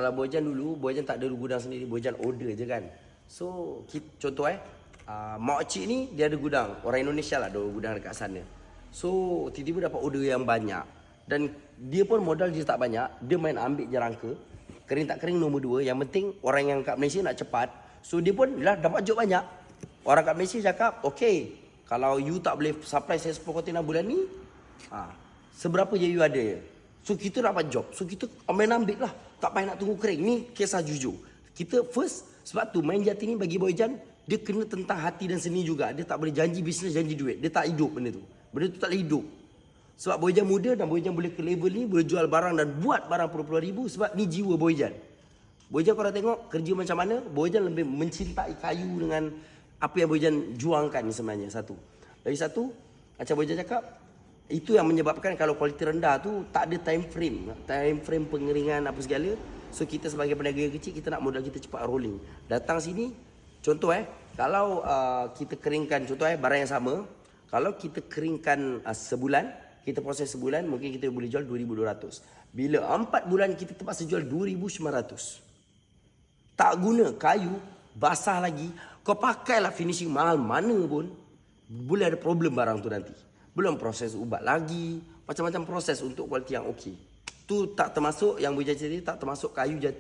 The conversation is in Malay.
Kalau Bojan dulu, Bojan tak ada gudang sendiri, Bojan order je kan. So, contoh Mak Cik ni dia ada gudang. Orang Indonesia lah ada gudang dekat sana. So, tiba-tiba dapat order yang banyak. Dan dia pun modal dia tak banyak. Dia main ambil je rangka. Kering tak kering nombor 2. Yang penting orang yang kat Malaysia nak cepat. So, dia pun lah dapat job banyak. Orang kat Malaysia cakap, okay, kalau you tak boleh supply saya 10 kontainer bulan ni, seberapa je you ada? So kita dapat job. So kita main ambil lah. Tak payah nak tunggu kering. Ni kisah jujur. Kita first, sebab tu main jati ni bagi Bojan, dia kena tentang hati dan seni juga. Dia tak boleh janji bisnes, janji duit. Dia tak hidup benda tu. Benda tu tak boleh hidup. Sebab Bojan muda dan Bojan boleh ke level ni, boleh jual barang dan buat barang puluh-puluh ribu. Sebab ni jiwa Bojan. Bojan korang tengok kerja macam mana, Bojan lebih mencintai kayu dengan apa yang Bojan juangkan ni sebenarnya. Satu. Lagi satu, macam Bojan cakap, itu yang menyebabkan kalau kualiti rendah tu tak ada time frame pengeringan apa segala. So kita sebagai peniaga kecil, kita nak modal kita cepat rolling. Datang sini, contoh kalau kita keringkan, contoh barang yang sama, kalau kita keringkan sebulan, kita proses sebulan, mungkin kita boleh jual 2,200. Bila 4 bulan kita terpaksa jual 2,900. Tak guna kayu, basah lagi, kau pakailah finishing mahal mana pun, boleh ada problem barang tu nanti. Belum proses ubat lagi, macam-macam proses untuk kualiti yang okey. Tu tak termasuk yang Bojan cerita, tak termasuk kayu jati.